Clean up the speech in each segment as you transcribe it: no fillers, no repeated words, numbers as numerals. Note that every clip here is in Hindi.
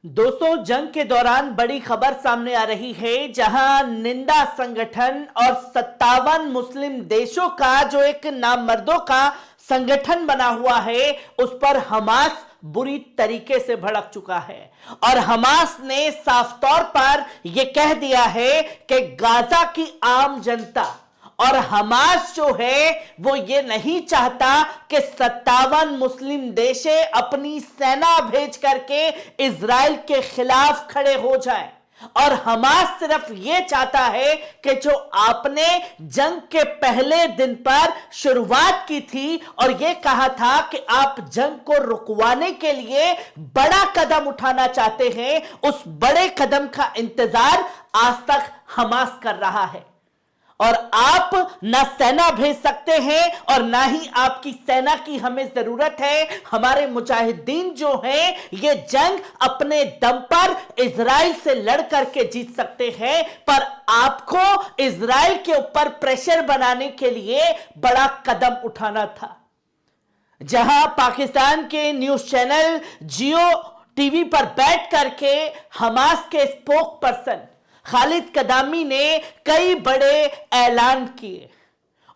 दोस्तों, जंग के दौरान बड़ी खबर सामने आ रही है, जहां निंदा संगठन और 57 मुस्लिम देशों का जो एक नामर्दों का संगठन बना हुआ है, उस पर हमास बुरी तरीके से भड़क चुका है। और हमास ने साफ तौर पर यह कह दिया है कि गाजा की आम जनता और हमास जो है वो ये नहीं चाहता कि 57 मुस्लिम देश अपनी सेना भेज करके इजराइल के खिलाफ खड़े हो जाएं। और हमास सिर्फ ये चाहता है कि जो आपने जंग के पहले दिन पर शुरुआत की थी और ये कहा था कि आप जंग को रुकवाने के लिए बड़ा कदम उठाना चाहते हैं, उस बड़े कदम का इंतजार आज तक हमास कर रहा है। और आप ना सेना भेज सकते हैं और ना ही आपकी सेना की हमें जरूरत है। हमारे मुजाहिदीन जो हैं ये जंग अपने दम पर इजराइल से लड़ करके जीत सकते हैं, पर आपको इजराइल के ऊपर प्रेशर बनाने के लिए बड़ा कदम उठाना था। जहां पाकिस्तान के न्यूज चैनल जियो टीवी पर बैठ करके हमास के स्पोक पर्सन खालिद कदामी ने कई बड़े ऐलान किए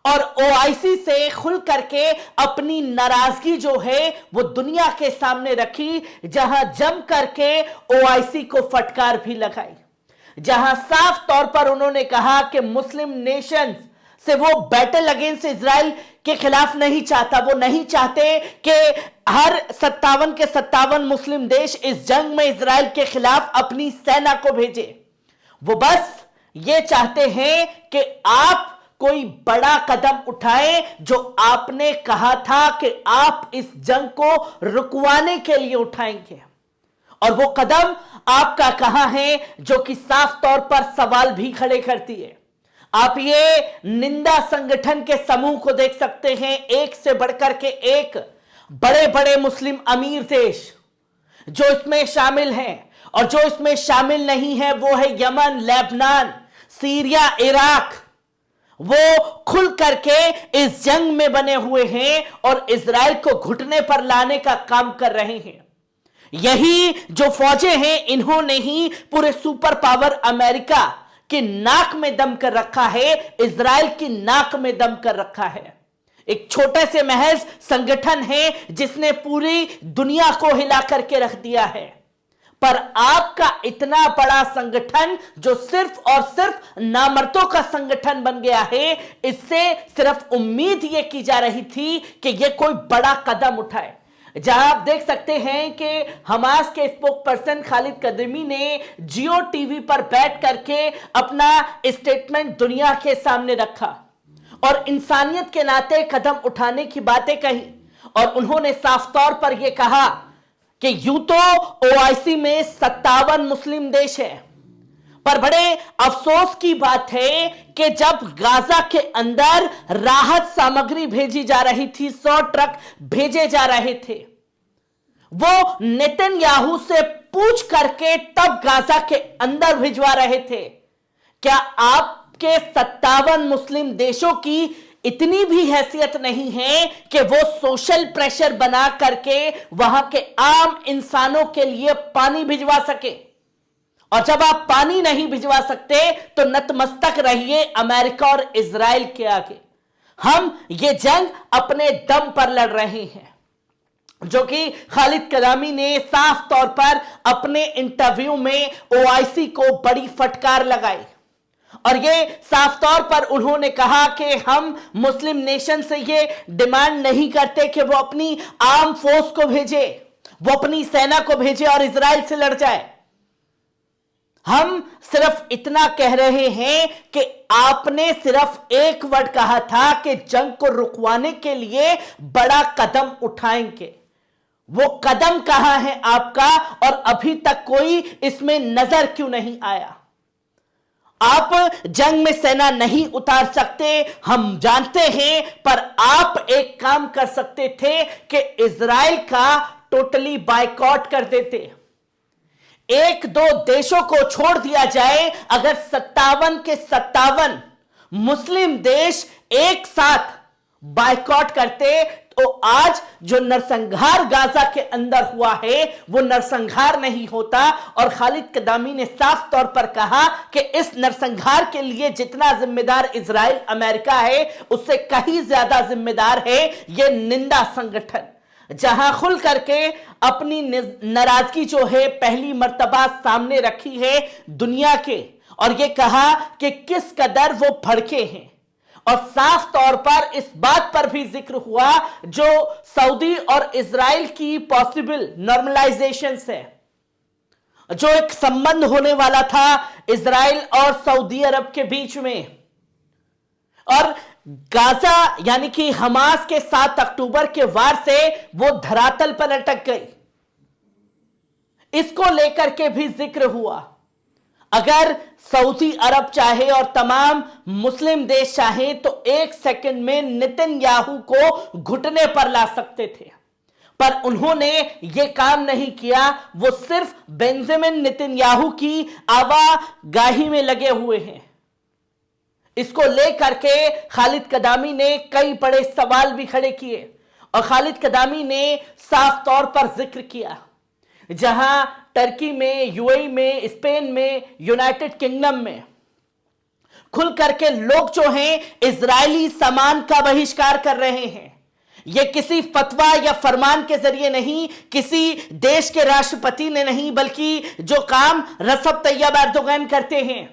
और ओआईसी से खुल करके अपनी नाराजगी जो है वो दुनिया के सामने रखी, जहां जम करके ओआईसी को फटकार भी लगाई, जहां साफ तौर पर उन्होंने कहा कि मुस्लिम नेशंस से वो बैटल अगेंस्ट इजराइल के खिलाफ नहीं चाहता। वो नहीं चाहते कि हर 57 के 57 मुस्लिम देश इस जंग में इजराइल के खिलाफ अपनी सेना को भेजे। वो बस ये चाहते हैं कि आप कोई बड़ा कदम उठाएं, जो आपने कहा था कि आप इस जंग को रुकवाने के लिए उठाएंगे। और वो कदम आपका कहां है, जो कि साफ तौर पर सवाल भी खड़े करती है। आप ये निंदा संगठन के समूह को देख सकते हैं, एक से बढ़कर के एक बड़े बड़े मुस्लिम अमीर देश जो इसमें शामिल हैं, और जो इसमें शामिल नहीं है वो है यमन, लेबनान, सीरिया, इराक। वो खुल करके इस जंग में बने हुए हैं और इजराइल को घुटने पर लाने का काम कर रहे हैं। यही जो फौजें हैं, इन्होंने ही पूरे सुपर पावर अमेरिका की नाक में दम कर रखा है, इजराइल की नाक में दम कर रखा है। एक छोटे से महज संगठन है जिसने पूरी दुनिया को हिला करके रख दिया है, पर आपका इतना बड़ा संगठन जो सिर्फ और सिर्फ नामर्दों का संगठन बन गया है, इससे सिर्फ उम्मीद यह की जा रही थी कि यह कोई बड़ा कदम उठाए। जहां आप देख सकते हैं कि हमास के स्पोक पर्सन खालिद कदमी ने जियो टीवी पर बैठ करके अपना स्टेटमेंट दुनिया के सामने रखा और इंसानियत के नाते कदम उठाने की बातें कही। और उन्होंने साफ तौर पर यह कहा कि यूं तो ओआईसी में 57 मुस्लिम देश है, पर बड़े अफसोस की बात है कि जब गाजा के अंदर राहत सामग्री भेजी जा रही थी, 100 ट्रक भेजे जा रहे थे, वो नेतन्याहू से पूछ करके तब गाजा के अंदर भिजवा रहे थे। क्या आपके 57 मुस्लिम देशों की इतनी भी हैसियत नहीं है कि वो सोशल प्रेशर बना करके वहां के आम इंसानों के लिए पानी भिजवा सके? और जब आप पानी नहीं भिजवा सकते तो नतमस्तक रहिए अमेरिका और इजराइल के आगे। हम ये जंग अपने दम पर लड़ रहे हैं, जो कि खालिद कदामी ने साफ तौर पर अपने इंटरव्यू में ओआईसी को बड़ी फटकार लगाई। और ये साफ तौर पर उन्होंने कहा कि हम मुस्लिम नेशन से ये डिमांड नहीं करते कि वो अपनी आर्म फोर्स को भेजे, वो अपनी सेना को भेजे और इजराइल से लड़ जाए। हम सिर्फ इतना कह रहे हैं कि आपने सिर्फ एक वर्ड कहा था कि जंग को रुकवाने के लिए बड़ा कदम उठाएंगे। वो कदम कहां है आपका, और अभी तक कोई इसमें नजर क्यों नहीं आया? आप जंग में सेना नहीं उतार सकते, हम जानते हैं, पर आप एक काम कर सकते थे कि इजराइल का टोटली बायकॉट कर देते। एक दो देशों को छोड़ दिया जाए, अगर 57 के 57 मुस्लिम देश एक साथ बायकॉट करते तो आज जो नरसंहार गाजा के अंदर हुआ है वो नरसंहार नहीं होता। और खालिद कदामी ने साफ तौर पर कहा कि इस नरसंहार के लिए जितना जिम्मेदार इजराइल अमेरिका है उससे कहीं ज्यादा जिम्मेदार है ये निंदा संगठन, जहां खुल करके अपनी नाराजगी जो है पहली मर्तबा सामने रखी है दुनिया के, और ये कहा कि किस कदर वो भड़के हैं। और साफ तौर पर इस बात पर भी जिक्र हुआ जो सऊदी और इजराइल की पॉसिबल नॉर्मलाइजेशन से, जो एक संबंध होने वाला था इजराइल और सऊदी अरब के बीच में, और गाजा यानी कि हमास के 7 अक्टूबर के वार से वो धरातल पर लटक गई, इसको लेकर के भी जिक्र हुआ। अगर सऊदी अरब चाहे और तमाम मुस्लिम देश चाहे तो 1 सेकंड में नेतन्याहू को घुटने पर ला सकते थे, पर उन्होंने यह काम नहीं किया। वो सिर्फ बेंजामिन नेतन्याहू की आवागाही में लगे हुए हैं। इसको लेकर के खालिद कदामी ने कई बड़े सवाल भी खड़े किए, और खालिद कदामी ने साफ तौर पर जिक्र किया जहां टर्की में, यूएई में, स्पेन में, यूनाइटेड किंगडम में खुल करके लोग जो हैं इजरायली सामान का बहिष्कार कर रहे हैं। यह किसी फतवा या फरमान के जरिए नहीं, किसी देश के राष्ट्रपति ने नहीं, बल्कि जो काम रसब तैयब एर्दोगन करते हैं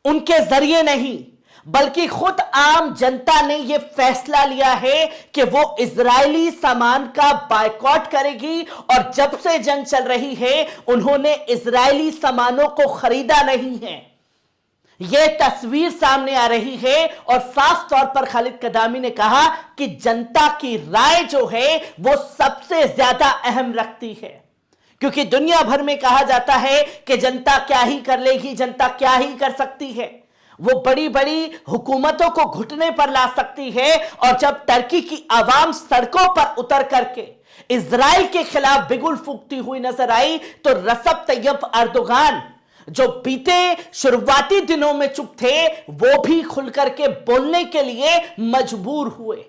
उनके जरिए नहीं, बल्कि खुद आम जनता ने यह फैसला लिया है कि वो इजरायली सामान का बायकॉट करेगी। और जब से जंग चल रही है उन्होंने इजरायली सामानों को खरीदा नहीं है। यह तस्वीर सामने आ रही है, और साफ तौर पर खालिद कदामी ने कहा कि जनता की राय जो है वो सबसे ज्यादा अहम रखती है, क्योंकि दुनिया भर में कहा जाता है कि जनता क्या ही कर लेगी, जनता क्या ही कर सकती है, वो बड़ी बड़ी हुकूमतों को घुटने पर ला सकती है। और जब टर्की की आवाम सड़कों पर उतर करके इजराइल के खिलाफ बिगुल फूंकती हुई नजर आई तो रसब तैयब एर्दोगन, जो बीते शुरुआती दिनों में चुप थे, वो भी खुल करके बोलने के लिए मजबूर हुए,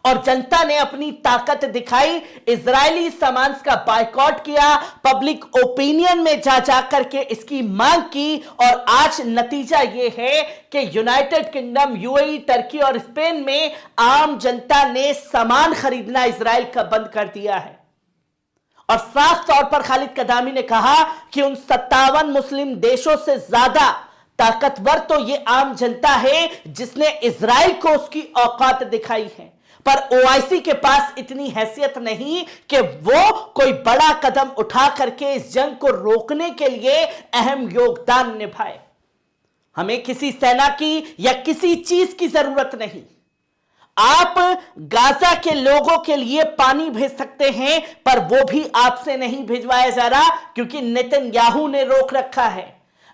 और जनता ने अपनी ताकत दिखाई, इजरायली सामान का बायकॉट किया, पब्लिक ओपिनियन में जा जाकर के इसकी मांग की। और आज नतीजा यह है कि यूनाइटेड किंगडम, यूएई, टर्की और स्पेन में आम जनता ने सामान खरीदना इजराइल का बंद कर दिया है। और साफ तौर पर खालिद कदामी ने कहा कि उन 57 मुस्लिम देशों से ज्यादा ताकतवर तो यह आम जनता है जिसने इजराइल को उसकी औकात दिखाई है, पर ओआईसी के पास इतनी हैसियत नहीं कि वो कोई बड़ा कदम उठा करके इस जंग को रोकने के लिए अहम योगदान निभाए। हमें किसी सेना की या किसी चीज की जरूरत नहीं। आप गाजा के लोगों के लिए पानी भेज सकते हैं, पर वो भी आपसे नहीं भिजवाया जा रहा, क्योंकि नेतन्याहू ने रोक रखा है।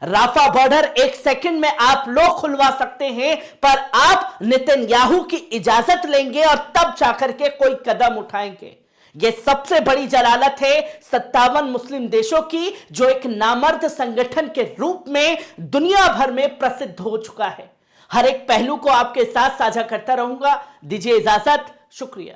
राफा बॉर्डर 1 सेकंड में आप लोग खुलवा सकते हैं, पर आप नेतन्याहू की इजाजत लेंगे और तब जाकर के कोई कदम उठाएंगे। यह सबसे बड़ी जलालत है 57 मुस्लिम देशों की, जो एक नामर्द संगठन के रूप में दुनिया भर में प्रसिद्ध हो चुका है। हर एक पहलू को आपके साथ साझा करता रहूंगा। दीजिए इजाजत, शुक्रिया।